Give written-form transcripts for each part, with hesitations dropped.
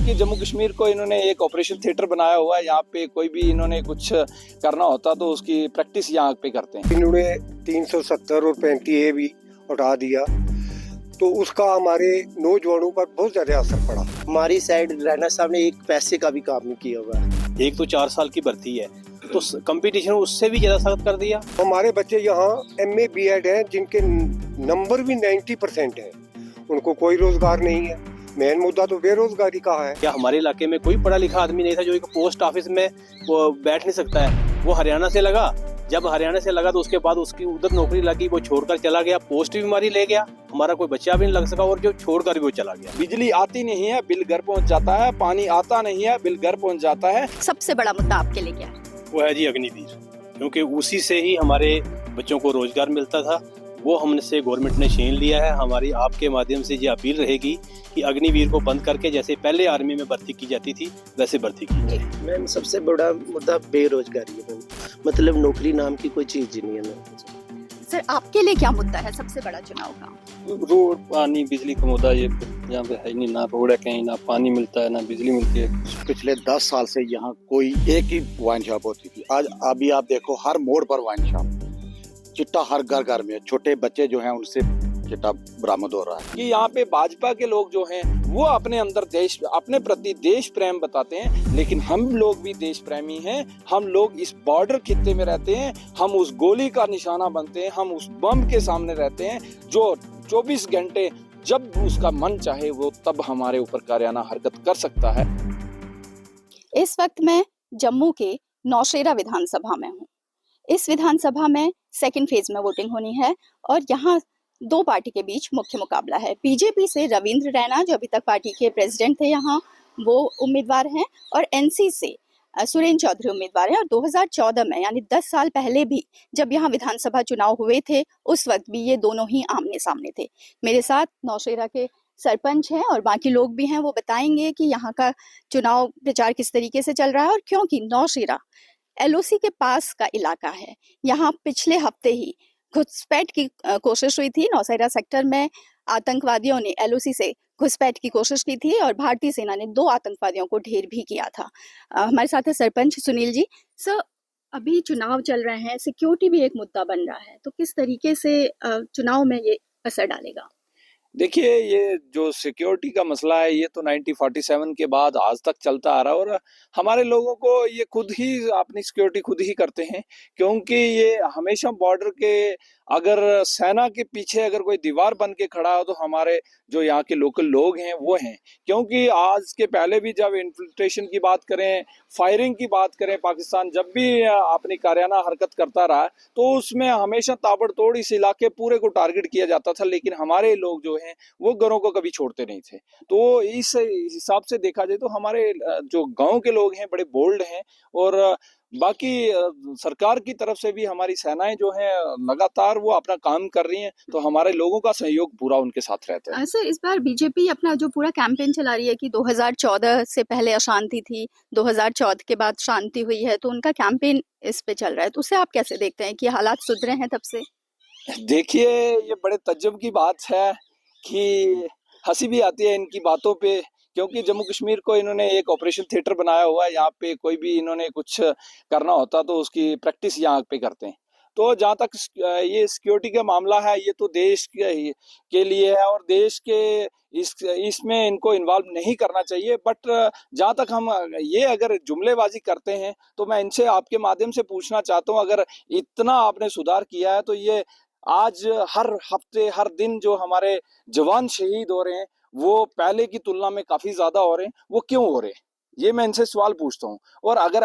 क्योंकि जम्मू कश्मीर को इन्होंने एक ऑपरेशन थिएटर बनाया हुआ है। यहाँ पे कोई भी इन्होंने कुछ करना होता तो उसकी प्रैक्टिस यहाँ पे करते हैं। इन्होंने 370 और 35A भी उठा दिया तो उसका हमारे नौजवानों पर बहुत ज्यादा असर पड़ा। हमारी साइड रैना साहब ने एक पैसे का भी काम नहीं किया हुआ है। एक तो 4 साल की भर्ती है तो कंपटीशन उससे भी ज्यादा सख्त कर दिया। हमारे बच्चे यहाँ MA BEd हैं जिनके नंबर भी 90% हैं, उनको कोई रोजगार नहीं है। मेन मुद्दा तो बेरोजगारी का है। क्या हमारे इलाके में कोई पढ़ा लिखा आदमी नहीं था जो एक पोस्ट ऑफिस में वो बैठ नहीं सकता है? वो हरियाणा से लगा, जब हरियाणा से लगा तो उसके बाद उसकी उधर नौकरी लगी, वो छोड़कर चला गया, पोस्ट भी हमारी ले गया, हमारा कोई बच्चा भी नहीं लग सका और जो छोड़कर भी वो चला गया। बिजली आती नहीं है, बिल घर पहुँच जाता है, पानी आता नहीं है, बिल घर पहुँच जाता है। सबसे बड़ा मुद्दा आपके लिए क्या है? वो है जी अग्निवीर, क्योंकि उसी से ही हमारे बच्चों को रोजगार मिलता था। वो हमसे गवर्नमेंट ने छीन लिया है। हमारी आपके माध्यम से ये अपील रहेगी कि अग्निवीर को बंद करके जैसे पहले आर्मी में भर्ती की जाती थी वैसे भर्ती की जाए। मैम सबसे बड़ा मुद्दा बेरोजगारी है मैम, मतलब नौकरी नाम की कोई चीज ही नहीं है मैम। सर आपके लिए क्या मुद्दा है सबसे बड़ा चुनाव का? रोड, पानी, बिजली का मुद्दा ये यहाँ पे है नहीं, ना रोड है कहीं, ना पानी मिलता है, ना बिजली मिलती है। पिछले 10 साल से यहाँ कोई एक ही वाइन शॉप होती थी, आज अभी आप देखो हर मोड़ पर वाइन शॉप, चिट्टा हर घर घर में, छोटे बच्चे जो हैं उनसे चिट्टा बरामद हो रहा है। कि यहाँ पे भाजपा के लोग जो हैं वो अपने अंदर देश, अपने प्रति देश प्रेम बताते हैं, लेकिन हम लोग भी देश प्रेमी हैं। हम लोग इस बॉर्डर खित्ते में रहते हैं, हम उस गोली का निशाना बनते हैं, हम उस बम के सामने रहते हैं जो 24 घंटे जब उसका मन चाहे वो तब हमारे ऊपर कारियाना हरकत कर सकता है। इस वक्त मैं जम्मू के नौशेरा विधानसभा में हूँ। इस विधानसभा में सेकंड फेज में वोटिंग होनी है और यहाँ दो पार्टी के बीच मुख्य मुकाबला है। बीजेपी से रविंद्र रैना जो अभी तक पार्टी के प्रेसिडेंट थे यहाँ, वो उम्मीदवार हैं और NC से सुरेंद्र चौधरी उम्मीदवार हैं। और 2014 में यानी 10 साल पहले भी जब यहाँ विधानसभा चुनाव हुए थे उस वक्त भी ये दोनों ही आमने सामने थे। मेरे साथ नौशेरा के सरपंच हैं और बाकी लोग भी हैं, वो बताएंगे कि यहाँ का चुनाव प्रचार किस तरीके से चल रहा है। और क्योंकि नौशेरा LOC के पास का इलाका है, यहाँ पिछले हफ्ते ही घुसपैठ की कोशिश हुई थी। नौशेरा सेक्टर में आतंकवादियों ने LOC से घुसपैठ की कोशिश की थी और भारतीय सेना ने 2 आतंकवादियों को ढेर भी किया था। हमारे साथ है सरपंच सुनील जी। सर अभी चुनाव चल रहे हैं, सिक्योरिटी भी एक मुद्दा बन रहा है, तो किस तरीके से चुनाव में ये असर डालेगा? देखिए, ये जो सिक्योरिटी का मसला है ये तो 1947 के बाद आज तक चलता आ रहा है और हमारे लोगों को ये खुद ही अपनी सिक्योरिटी खुद ही करते हैं, क्योंकि ये हमेशा बॉर्डर के अगर सेना के पीछे अगर कोई दीवार बन के खड़ा हो तो हमारे जो यहाँ के लोकल लोग हैं वो हैं। क्योंकि आज के पहले भी जब इन्फिल्ट्रेशन की बात करें, फायरिंग की बात करें, पाकिस्तान जब भी अपनी कारियाना हरकत करता रहा तो उसमें हमेशा ताबड़तोड़ इस इलाके पूरे को टारगेट किया जाता था, लेकिन हमारे लोग जो हैं वो घरों को कभी छोड़ते नहीं थे। तो इस हिसाब से देखा जाए तो हमारे जो गांव के लोग हैं बड़े बोल्ड हैं और बाकी सरकार की तरफ से भी हमारी सेनाएं जो हैं लगातार वो अपना काम कर रही हैं, तो हमारे लोगों का सहयोग पूरा उनके साथ रहता है। सर इस बार बीजेपी अपना जो पूरा कैंपेन चला रही है कि 2014 से पहले अशांति थी, 2014 के बाद शांति हुई है, तो उनका कैंपेन इस पे चल रहा है, तो उसे आप कैसे देखते हैं कि हालात सुधरे हैं तब से? देखिए, ये बड़े तज्जुब की बात है कि हंसी भी आती है इनकी बातों पे, क्योंकि जम्मू कश्मीर को इन्होंने एक ऑपरेशन थिएटर बनाया हुआ है। यहाँ पे कोई भी इन्होंने कुछ करना होता तो उसकी प्रैक्टिस यहाँ पे करते हैं। तो जहाँ तक ये सिक्योरिटी का मामला है ये तो देश के लिए है और देश के इसमें इनको इन्वॉल्व नहीं करना चाहिए। बट जहाँ तक हम ये अगर जुमलेबाजी करते हैं तो मैं इनसे आपके माध्यम से पूछना चाहता हूँ, अगर इतना आपने सुधार किया है तो ये आज हर हफ्ते हर दिन जो हमारे जवान शहीद हो रहे हैं वो पहले की तुलना में काफी ज्यादा हो रहे हैं, वो क्यों हो रहे हैं? ये मैं इनसे सवाल पूछता हूँ। और अगर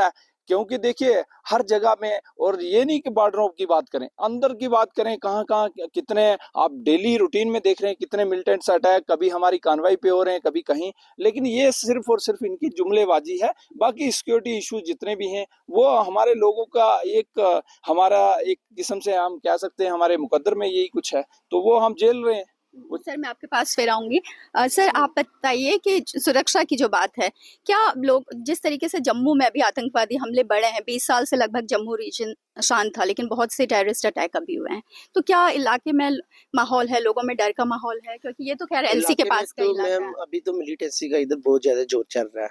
क्योंकि देखिए हर जगह में, और ये नहीं कि बॉर्डरों की बात करें, अंदर की बात करें, कहाँ कहाँ कितने आप डेली रूटीन में देख रहे हैं कितने मिलिटेंट्स अटैक कभी हमारी कानवाई पे हो रहे हैं कभी कहीं, लेकिन ये सिर्फ और सिर्फ इनकी जुमलेबाजी है। बाकी सिक्योरिटी इश्यूज जितने भी हैं वो हमारे लोगों का हमारा एक किस्म से हम कह सकते हैं हमारे मुकद्दर में यही कुछ है, तो वो हम झेल रहे हैं। सर मैं आपके पास फिर आऊंगी। सर आप बताइए कि सुरक्षा की जो बात है, क्या लोग जिस तरीके से जम्मू में भी आतंकवादी हमले बढ़े हैं, 20 साल से लगभग जम्मू रीजन शांत था, लेकिन बहुत से टेररिस्ट अटैक अभी हुए हैं, तो क्या इलाके में माहौल है, लोगों में डर का माहौल है? क्योंकि ये तो खैर एलसी के इलाके में पास का तो इलाका मैम है। अभी तो मिलिटेंसी का इधर बहुत ज्यादा जोर चल रहा है,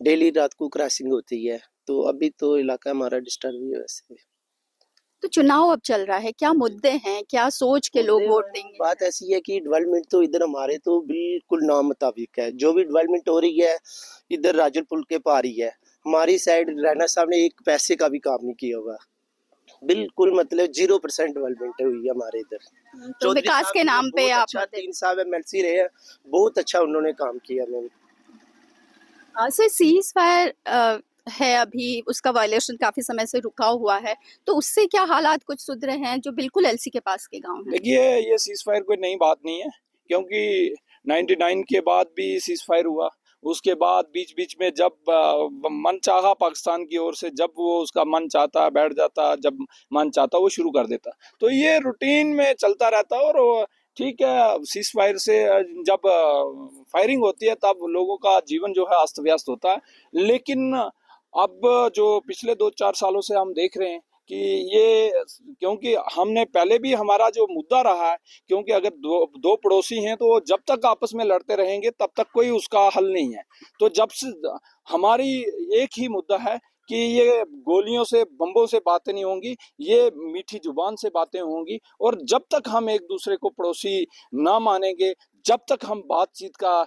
डेली रात को क्रॉसिंग होती है, तो अभी तो इलाका हमारा डिस्टर्ब ही है वैसे। तो चुनाव अब चल रहा है, क्या मुद्दे हैं, क्या सोच के लोग वोट देंगे? बात ऐसी है कि डेवलपमेंट तो इधर हमारे तो बिल्कुल नाम मुताबिक है, जो भी डेवलपमेंट हो रही है इधर राजन पुल के पार ही है। हमारी साइड रैना साहब ने एक पैसे का भी काम नहीं किया होगा, बिल्कुल मतलब 0% डेवलपमेंट हुई है हमारे इधर। तो चौधरी विकास साहब के ने नाम पे बहुत आप अच्छा मत दें। 3 साल एमएलसी रहे हैं, बहुत अच्छा उन्होंने काम किया मैम। सर सीज फायर है अभी, उसका वायलेशन काफी समय से रुका हुआ है, तो उससे क्या हालात कुछ सुधरे हैं जो बिल्कुल एलसी के पास के गांव हैं? देखिए ये सीज फायर कोई नई बात नहीं है, क्योंकि 99 के बाद भी सीज फायर हुआ। उसके बाद बीच बीच में जब मन चाहा पाकिस्तान की ओर से, जब वो उसका मन चाहता बैठ जाता, जब मन चाहता वो शुरू कर देता, तो ये रूटीन में चलता रहता। और ठीक है, सीज फायर से जब फायरिंग होती है तब लोगों का जीवन जो है अस्त व्यस्त होता है। लेकिन अब जो पिछले 2-4 सालों से हम देख रहे हैं कि ये, क्योंकि हमने पहले भी हमारा जो मुद्दा रहा है, क्योंकि अगर दो पड़ोसी हैं तो जब तक आपस में लड़ते रहेंगे तब तक कोई उसका हल नहीं है। तो जब से हमारी एक ही मुद्दा है कि ये गोलियों से बम्बों से बातें नहीं होंगी, ये मीठी जुबान से बातें होंगी। और जब तक हम एक दूसरे को पड़ोसी ना मानेंगे, जब तक हम बातचीत का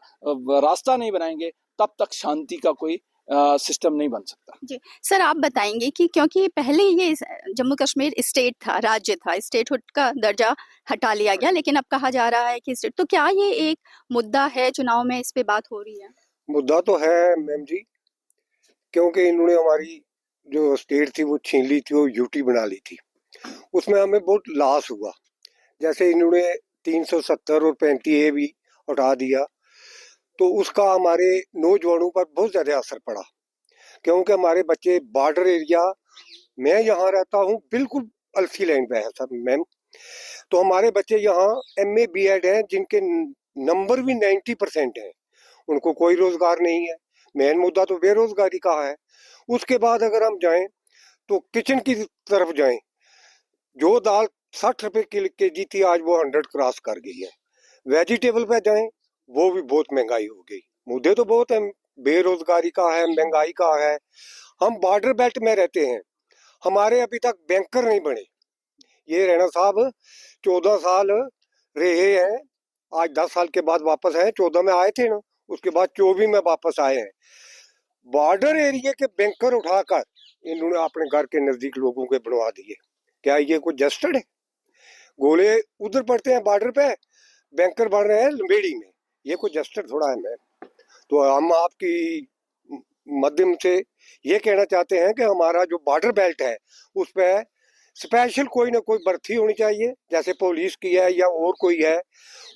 रास्ता नहीं बनाएंगे, तब तक शांति का कोई सिस्टम नहीं बन सकता। जी सर आप बताएंगे कि क्योंकि पहले ये जम्मू कश्मीर स्टेट था, राज्य था, स्टेटहुड का दर्जा हटा लिया गया, लेकिन अब कहा जा रहा है कि स्टेट, तो क्या ये एक मुद्दा है चुनाव में, इस पे बात हो रही है? मुद्दा तो है मैम जी, क्योंकि इन्होंने हमारी जो स्टेट थी वो छीन ली थी, वो यूटी बना ली थी। उसमें हमें बहुत लॉस हुआ। जैसे इन्होंने 370 और 35A भी हटा दिया, तो उसका हमारे नौजवानों पर बहुत ज़्यादा असर पड़ा, क्योंकि हमारे बच्चे बॉर्डर एरिया, मैं यहाँ रहता हूँ बिल्कुल अल्फी लैंड पे है सर मैम, तो हमारे बच्चे यहाँ MA BEd हैं जिनके नंबर भी 90% हैं, उनको कोई रोजगार नहीं है। मेन मुद्दा तो बेरोजगारी का है। उसके बाद अगर हम जाएं तो किचन की तरफ जाएं, जो दाल 60 रुपए केजी थी आज वो 100 क्रॉस कर गई है। वेजिटेबल पे जाएं, वो भी बहुत महंगाई हो गई। मुद्दे तो बहुत है, बेरोजगारी का है, महंगाई का है। हम बॉर्डर बेल्ट में रहते हैं, हमारे अभी तक बैंकर नहीं बने। ये रैना साहब 14 साल रहे हैं, आज 10 साल के बाद वापस आए। 14 में आए थे ना, उसके बाद 24 में वापस आए हैं। बॉर्डर एरिया के बैंकर उठाकर इन्होंने अपने घर के नजदीक लोगों के बनवा दिए। क्या ये कोई जस्टिस है? गोले उधर पड़ते हैं बॉर्डर पे, बैंकर बन रहे हैं लंबेड़ी में, ये कोई जस्टिस थोड़ा है मैम। तो हम आपकी माध्यम से ये कहना चाहते हैं कि हमारा जो बॉर्डर बेल्ट है उस पर स्पेशल कोई ना कोई भर्ती होनी चाहिए, जैसे पुलिस की है या और कोई है।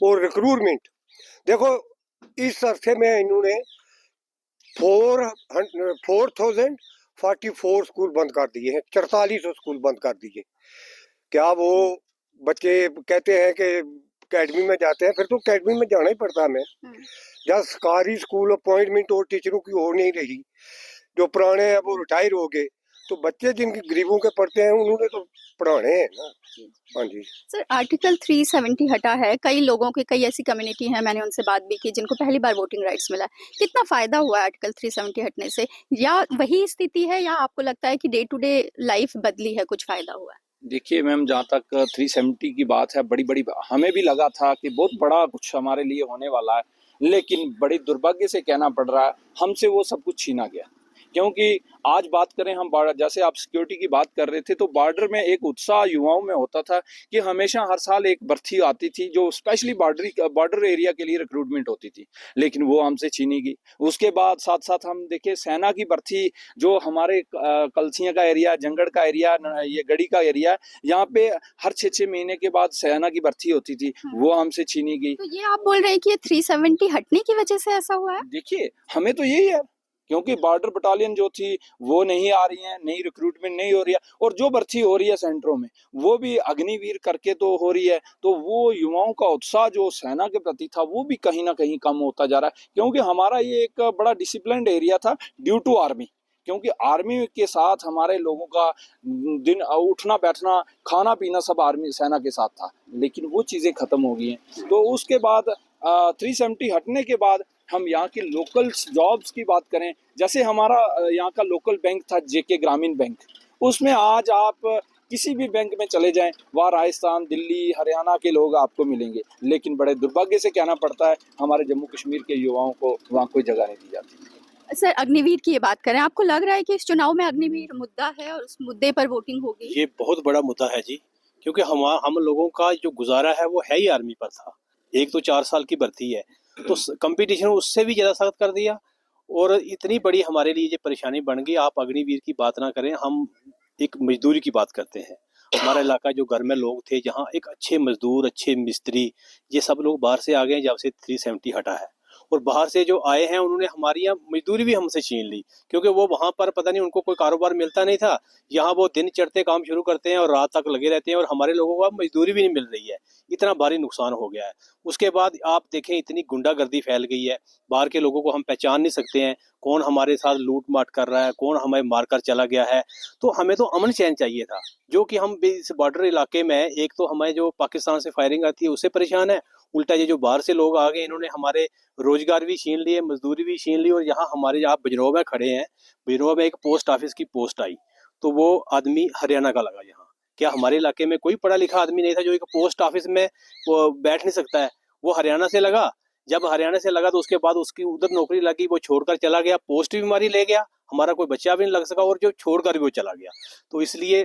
और रिक्रूटमेंट देखो, इस अरसे में इन्होंने 4044 स्कूल बंद कर दिए हैं, 4400 स्कूल बंद कर दिए। क्या वो बच्चे कहते हैं कि अकेडमी में जाते हैं? फिर तो अकेडमी में जाना ही पड़ता है हमें। जब सरकारी स्कूल अपॉइंटमेंट और टीचरों की हो नहीं रही, जो पुराने हैं वो रिटायर हो गए, तो बच्चे जिनके गरीबों के पढ़ते हैं उन्होंने तो पढ़ाने हैं ना। हाँ जी सर आर्टिकल 370 हटा है, कई लोगों की, कई ऐसी कम्युनिटी है, मैंने उनसे बात भी की जिनको पहली बार वोटिंग राइट्स मिला। कितना फायदा हुआ है आर्टिकल 370 हटने से, या वही स्थिति है, या आपको लगता है कि डे टू डे लाइफ बदली है, कुछ फायदा हुआ है? देखिए मैम, जहाँ तक 370 की बात है, बड़ी हमें भी लगा था कि बहुत बड़ा कुछ हमारे लिए होने वाला है, लेकिन बड़ी दुर्भाग्य से कहना पड़ रहा है, हमसे वो सब कुछ छीना गया। क्योंकि आज बात करें हम जैसे आप सिक्योरिटी की बात कर रहे थे, तो बॉर्डर में एक उत्साह युवाओं में होता था कि हमेशा हर साल एक भर्ती आती थी जो स्पेशली बॉर्डर एरिया के लिए रिक्रूटमेंट होती थी, लेकिन वो हमसे छीनी गई। उसके बाद साथ साथ हम देखे सेना की भर्ती, जो हमारे कलसियां का एरिया, जंगड़ का एरिया, ये गढ़ी का एरिया, यहाँ पे हर 6-6 महीने के बाद सेना की भर्ती होती थी, वो हमसे छीनी गई। तो ये आप बोल रहे हैं कि ये 370 हटने की वजह से ऐसा हुआ है? देखिए हमें तो यही है क्योंकि बॉर्डर बटालियन जो थी वो नहीं आ रही है, नई रिक्रूटमेंट नहीं हो रही है, और जो भर्ती हो रही है सेंटरों में वो भी अग्निवीर करके तो हो रही है। तो वो युवाओं का उत्साह जो सेना के प्रति था वो भी कहीं ना कहीं कम होता जा रहा है, क्योंकि हमारा ये एक बड़ा डिसिप्लिन्ड एरिया था ड्यू टू आर्मी, क्योंकि आर्मी के साथ हमारे लोगों का दिन उठना बैठना खाना पीना सब आर्मी सेना के साथ था, लेकिन वो चीज़ें खत्म हो गई हैं। तो उसके बाद 370 हटने के बाद हम यहाँ की लोकल जॉब्स की बात करें, जैसे हमारा यहाँ का लोकल बैंक था जेके ग्रामीण बैंक, उसमें आज आप किसी भी बैंक में चले जाएं, वहाँ राजस्थान, दिल्ली, हरियाणा के लोग आपको मिलेंगे, लेकिन बड़े दुर्भाग्य से कहना पड़ता है हमारे जम्मू कश्मीर के युवाओं को वहाँ कोई जगह नहीं दी जाती। सर, अग्निवीर की ये बात करें, आपको लग रहा है कि इस चुनाव में अग्निवीर मुद्दा है और उस मुद्दे पर वोटिंग होगी? ये बहुत बड़ा मुद्दा है जी, क्योंकि हम लोगों का जो गुजारा है वो है ही आर्मी पर था। एक तो 4 साल की भर्ती है, तो कंपटीशन उससे भी ज़्यादा सख्त कर दिया, और इतनी बड़ी हमारे लिए ये परेशानी बन गई। आप अग्निवीर की बात ना करें, हम एक मजदूरी की बात करते हैं। हमारा इलाका जो घर में लोग थे, जहाँ एक अच्छे मजदूर, अच्छे मिस्त्री, ये सब लोग बाहर से आ गए जब से 370 हटा है, और बाहर से जो आए हैं उन्होंने हमारी यहाँ मजदूरी भी हमसे छीन ली, क्योंकि वो वहाँ पर पता नहीं उनको कोई कारोबार मिलता नहीं था। यहाँ वो दिन चढ़ते काम शुरू करते हैं और रात तक लगे रहते हैं, और हमारे लोगों को अब मजदूरी भी नहीं मिल रही है। इतना भारी नुकसान हो गया है। उसके बाद आप देखें, इतनी गुंडागर्दी फैल गई है, बाहर के लोगों को हम पहचान नहीं सकते हैं, कौन हमारे साथ लूट माट कर रहा है, कौन हमें मारकर चला गया है। तो हमें तो अमन चैन चाहिए था, जो कि हम इस बॉर्डर इलाके में, एक तो हमें जो पाकिस्तान से फायरिंग आती है उससे परेशान है, उल्टा ये जो बाहर से लोग आ गए इन्होंने हमारे रोजगार भी छीन लिए, मजदूरी भी छीन ली। और यहाँ हमारे, आप बजरौह में खड़े हैं, बजरौह में एक पोस्ट ऑफिस की पोस्ट आई, तो वो आदमी हरियाणा का लगा। यहाँ क्या हमारे इलाके में कोई पढ़ा लिखा आदमी नहीं था जो एक पोस्ट ऑफिस में वो बैठ नहीं सकता है? वो हरियाणा से लगा। जब हरियाणा से लगा तो उसके बाद उसकी उधर नौकरी लगी, वो छोड़कर चला गया, पोस्ट भी हमारी ले गया, हमारा कोई बच्चा भी नहीं लग सका, और जो छोड़कर भी वो चला गया। तो इसलिए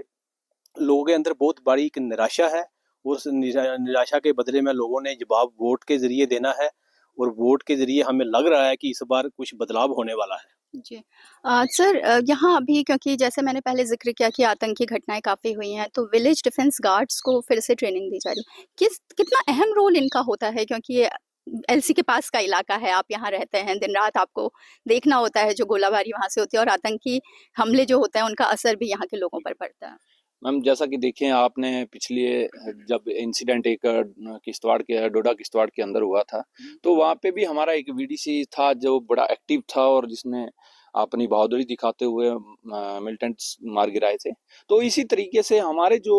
लोगों के अंदर बहुत बड़ी एक निराशा है, और उस निराशा के बदले में लोगों ने जवाब वोट के जरिए देना है, और वोट के जरिए हमें लग रहा है कि इस बार कुछ बदलाव होने वाला है। जी। सर, यहाँ अभी, क्योंकि जैसे मैंने पहले जिक्र किया कि आतंकी घटनाएं काफ़ी हुई हैं, तो विलेज डिफेंस गार्ड्स को फिर से ट्रेनिंग दी जा रही है। कितना अहम रोल इनका होता है, क्योंकि ये एलसी के पास का इलाका है, आप यहाँ रहते हैं, दिन रात आपको देखना होता है जो गोलाबारी वहाँ से होती है, और आतंकी हमले जो होते हैं उनका असर भी यहाँ के लोगों पर पड़ता है। मैम, जैसा कि देखें आपने, पिछले जब इंसिडेंट एक किश्तवाड़ के, डोडा किश्तवाड़ के अंदर हुआ था, तो वहाँ पे भी हमारा एक वीडीसी था जो बड़ा एक्टिव था और जिसने अपनी बहादुरी दिखाते हुए मिलिटेंट्स मार गिराए थे। तो इसी तरीके से हमारे जो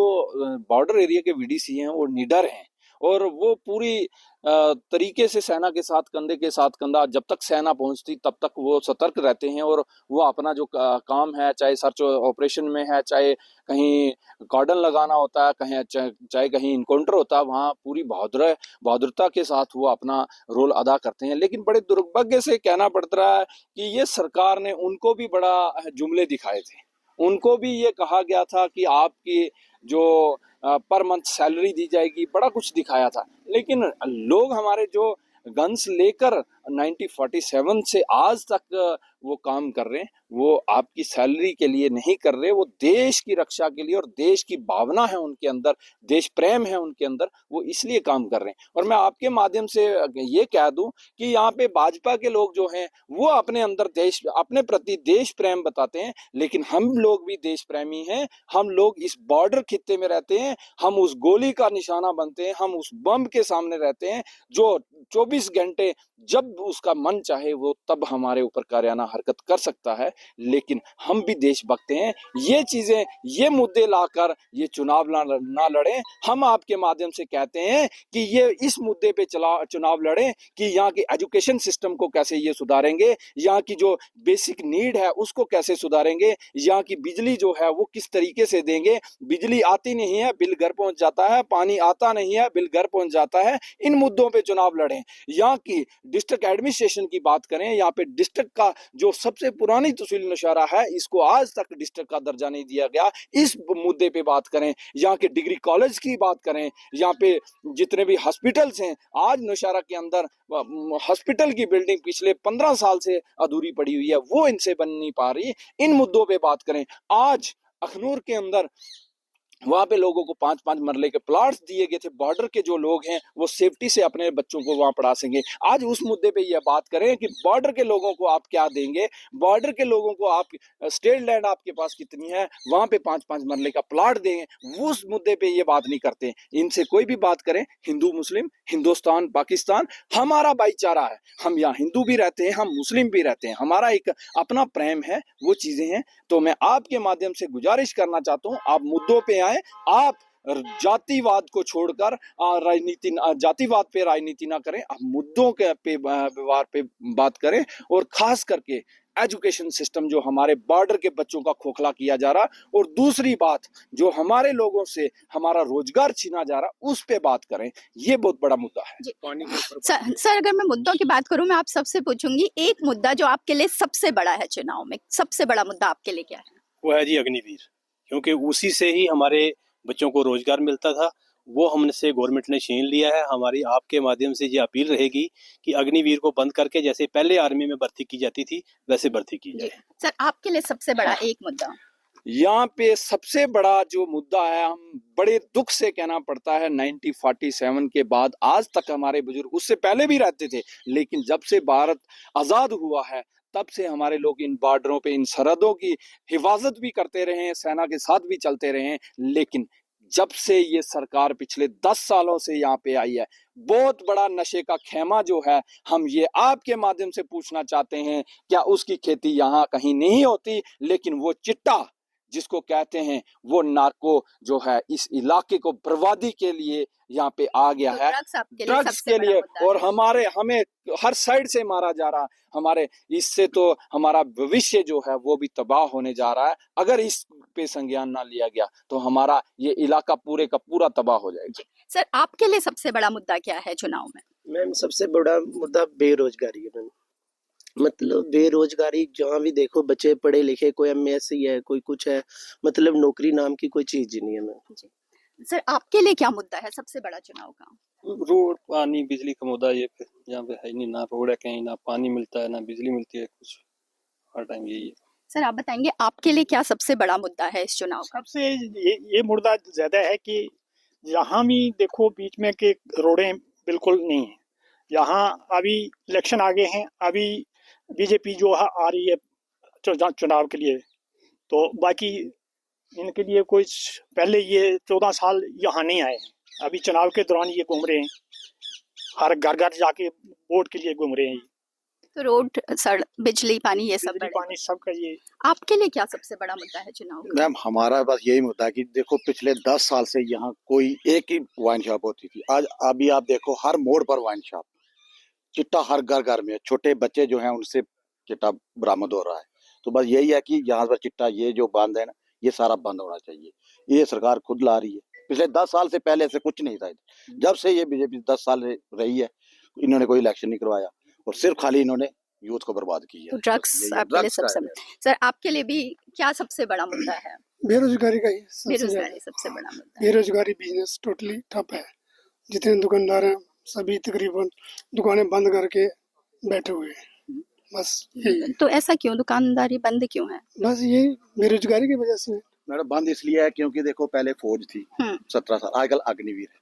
बॉर्डर एरिया के वीडीसी हैं वो निडर हैं, और वो पूरी तरीके से सेना के साथ कंधे के साथ कंधा, जब तक सेना पहुंचती तब तक वो सतर्क रहते हैं, और वो अपना जो काम है, चाहे सर्च ऑपरेशन में है, चाहे कहीं कॉर्डन लगाना होता है, चाहे कहीं इनकाउंटर होता है, वहाँ पूरी बहादुरता के साथ वो अपना रोल अदा करते हैं। लेकिन बड़े दुर्भाग्य से कहना पड़ रहा है कि ये सरकार ने उनको भी बड़ा जुमले दिखाए थे। उनको भी ये कहा गया था कि आपकी जो पर मंथ सैलरी दी जाएगी, बड़ा कुछ दिखाया था। लेकिन लोग हमारे जो गन्स लेकर 1947 से आज तक वो काम कर रहे हैं, वो आपकी सैलरी के लिए नहीं कर रहे, वो देश की रक्षा के लिए, और देश की भावना है उनके अंदर, देश प्रेम है उनके अंदर, वो इसलिए काम कर रहे हैं। और मैं आपके माध्यम से ये कह दूं कि यहाँ पे भाजपा के लोग जो हैं वो अपने अंदर अपने प्रति देश प्रेम बताते हैं, लेकिन हम लोग भी देश प्रेमी हैं। हम लोग इस बॉर्डर खित्ते में रहते हैं, हम उस गोली का निशाना बनते हैं, हम उस बम के सामने रहते हैं जो 24 घंटे जब उसका मन चाहे वो तब हमारे ऊपर कारियाना हरकत कर सकता है। लेकिन हम भी देशभक्त हैं। ये चीजें, ये मुद्दे लाकर ये चुनाव ना लड़ें। हम आपके माध्यम से कहते हैं कि ये इस मुद्दे पे चुनाव लड़ें कि यहाँ के एजुकेशन सिस्टम को कैसे ये सुधारेंगे, यहाँ की जो बेसिक नीड है उसको कैसे सुधारेंगे, यहाँ की बिजली जो है वो किस तरीके से देंगे। बिजली आती नहीं है, बिल घर पहुंच जाता है, पानी आता नहीं है, बिल घर पहुंच जाता है। इन मुद्दों पे चुनाव लड़ें। यहाँ की डिस्ट्रिक्ट एडमिनिस्ट्रेशन की बात करें, यहाँ पे डिस्ट्रिक्ट का जो सबसे पुरानी तहसील नौशहरा है, इसको आज तक डिस्ट्रिक्ट का दर्जा नहीं दिया गया, इस मुद्दे पे बात करें। यहाँ के डिग्री कॉलेज की बात करें, यहाँ पे जितने भी हॉस्पिटल्स हैं, आज नौशहरा के अंदर हॉस्पिटल की बिल्डिंग पिछले 15 साल से अधूरी पड़ी हुई है, वो इनसे बन नहीं पा रही। इन मुद्दों पे बात करें। आज अखनूर के अंदर वहां पे लोगों को 5-5 मरले के प्लॉट्स दिए गए थे। बॉर्डर के जो लोग हैं वो सेफ्टी से अपने बच्चों को वहां पढ़ा सकेंगे। आज उस मुद्दे पे ये बात करें कि बॉर्डर के लोगों को आप क्या देंगे, बॉर्डर के लोगों को आप स्टेट लैंड आपके पास कितनी है, वहां पे 5-5 मरले का प्लॉट देंगे, उस मुद्दे पे ये बात नहीं करते। इनसे कोई भी बात करें, हिंदू मुस्लिम, हिंदुस्तान पाकिस्तान हमारा भाईचारा है। हम यहाँ हिंदू भी रहते हैं, हम मुस्लिम भी रहते हैं, हमारा एक अपना प्रेम है, वो चीजें हैं। तो मैं आपके माध्यम से गुजारिश करना चाहता हूँ, आप मुद्दों पे आए, आप जातिवाद को छोड़कर राजनीति, जातिवाद पे राजनीति ना करें, आप मुद्दों के पे व्यवहार पे बात करें। और खास करके एजुकेशन सिस्टम जो हमारे बॉर्डर के बच्चों का खोखला किया जा रहा, और दूसरी बात जो हमारे लोगों से हमारा रोजगार छीना जा रहा, उस पे बात करें। ये बहुत बड़ा मुद्दा है। सर अगर मैं मुद्दों की बात करूं, मैं आप सबसे पूछूंगी एक मुद्दा जो आपके लिए सबसे बड़ा है चुनाव में, सबसे बड़ा मुद्दा आपके लिए क्या है? वो है जी अग्निवीर, क्योंकि उसी से ही हमारे बच्चों को रोजगार मिलता था, वो हमसे गवर्नमेंट ने छीन लिया है। हमारी आपके माध्यम से ये अपील रहेगी कि अग्निवीर को बंद करके जैसे पहले आर्मी में भर्ती की जाती थी वैसे भर्ती की जाए। सर आपके लिए सबसे बड़ा एक मुद्दा? यहाँ पे सबसे बड़ा जो मुद्दा है, हम बड़े दुख से कहना पड़ता है, 1947 के बाद आज तक हमारे बुजुर्ग, उससे पहले भी रहते थे, लेकिन जब से भारत आजाद हुआ है तब से हमारे लोग इन बॉर्डरों पे, इन सरहदों की हिफाजत भी करते रहे हैं, सेना के साथ भी चलते रहे हैं। लेकिन जब से ये सरकार पिछले 10 सालों से यहाँ पे आई है, बहुत बड़ा नशे का खेमा जो है, हम ये आपके माध्यम से पूछना चाहते हैं, क्या उसकी खेती यहाँ कहीं नहीं होती? लेकिन वो चिट्टा जिसको कहते हैं, वो नार्को जो है इस इलाके को बर्बादी के लिए यहाँ पे आ गया है, ड्रग्स के लिए। और हमें हर साइड से मारा जा रहा, हमारे इससे तो हमारा भविष्य जो है वो भी तबाह होने जा रहा है। अगर इस पे संज्ञान ना लिया गया तो हमारा ये इलाका पूरे का पूरा तबाह हो जाएगा। सर आपके लिए सबसे बड़ा मुद्दा क्या है चुनाव में? मैम सबसे बड़ा मुद्दा बेरोजगारी है मैम। मतलब बेरोजगारी, जहाँ भी देखो बच्चे पढ़े लिखे, कोई एमएससी है, कोई कुछ है, मतलब नौकरी नाम की कोई चीज ही नहीं है मैम। सर आपके लिए क्या मुद्दा है सबसे बड़ा चुनाव का? रोड, पानी, बिजली का मुद्दा ये यहाँ पे है नहीं, ना रोड है कहीं, ना पानी मिलता है, ना बिजली मिलती है, कुछ हर टाइम यही है। सर आप बताएंगे आपके लिए क्या सबसे बड़ा मुद्दा है इस चुनाव का? सबसे ये मुद्दा ज्यादा है कि जहाँ भी देखो बीच में के रोडें बिल्कुल नहीं है। यहाँ अभी इलेक्शन आ गए हैं, अभी बीजेपी जो आ रही है चुनाव के लिए, तो बाकी इनके लिए कोई पहले ये 14 साल यहाँ नहीं आए, अभी चुनाव के दौरान ये घूम रहे हैं, हर घर घर जाके वोट के लिए घूम रहे हैं। तो रोड, सड़क, बिजली, पानी, ये सब पानी सबका ये। आपके लिए क्या सबसे बड़ा मुद्दा है चुनाव का? मैम हमारा बस यही मुद्दा है कि देखो पिछले 10 साल से यहाँ कोई एक ही वाइन शॉप होती थी, आज अभी आप देखो हर मोड़ पर वाइन शॉप, चिट्टा हर घर घर में, छोटे बच्चे जो हैं उनसे चिट्टा बरामद हो रहा है। तो बस यही है कि यहाँ पर चिट्टा ये जो बंद है ना, ये सारा बंद होना चाहिए। ये सरकार खुद ला रही है, पिछले 10 साल से पहले से कुछ नहीं था। जब से ये बीजेपी 10 साल रही है, इन्होंने कोई इलेक्शन नहीं करवाया और सिर्फ खाली इन्होंने यूथ को बर्बाद किया। तो ड्रग्स आपके लिए सबसे, सर आपके लिए भी क्या सबसे बड़ा मुद्दा है? बेरोजगारी का ही बेरोजगारी सबसे बड़ा मुद्दा। बेरोजगारी, बिजनेस टोटली ठप है। जितने दुकानदार हैं सभी तकरीबन दुकानें बंद करके बैठे हुए हैं, बस यही। तो ऐसा क्यों, दुकानदारी बंद क्यों है? बस यही बेरोजगारी की वजह से। मैडम बंद इसलिए है क्योंकि देखो पहले फौज थी 17 साल, आजकल अग्निवीर है,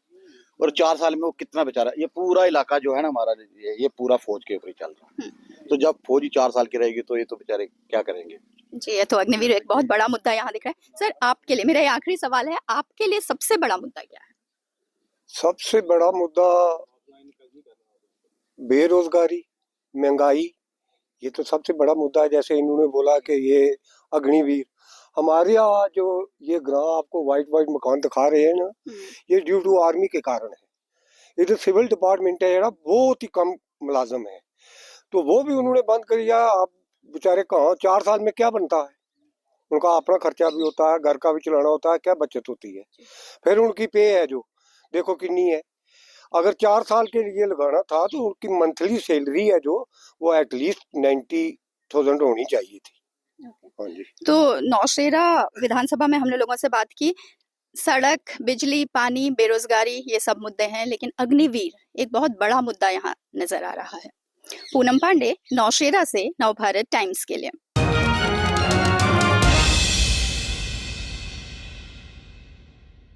और 4 साल में वो कितना बेचारा, ये पूरा इलाका जो है ना हमारा, ये पूरा फौज के ऊपर ही चल रहा है। तो जब फौज ही 4 साल की रहेगी तो ये तो बेचारे क्या करेंगे? जी, ये तो अग्निवीर एक बहुत बड़ा मुद्दा यहाँ दिख रहा है। सर आपके लिए मेरा ये आखिरी सवाल है, आपके लिए सबसे बड़ा मुद्दा क्या है? सबसे बड़ा मुद्दा बेरोजगारी, महंगाई, ये तो सबसे बड़ा मुद्दा है। जैसे इन्होंने बोला कि ये अग्निवीर, हमारे यहाँ जो ये ग्राम आपको वाइट मकान दिखा रहे हैं ना, ये ड्यू टू आर्मी के कारण है। इधर सिविल डिपार्टमेंट है, बहुत ही कम मुलाजम है, तो वो भी उन्होंने बंद कर दिया। अब बेचारे कहाँ 4 साल में क्या बनता है? उनका अपना खर्चा भी होता है, घर का भी चलाना होता है, क्या बचत होती है? फिर उनकी पे है जो देखो कितनी है। अगर 4 साल के लिए लगाना था तो उनकी मंथली सैलरी है जो वो एटलीस्ट 90,000 होनी चाहिए थी। हाँ जी। तो नौशेरा विधानसभा में हमने लोगों से बात की, सड़क, बिजली, पानी, बेरोजगारी, ये सब मुद्दे हैं, लेकिन अग्निवीर एक बहुत बड़ा मुद्दा यहाँ नजर आ रहा है। पूनम पांडे, नौशेरा से, नवभारत टाइम्स के लिए।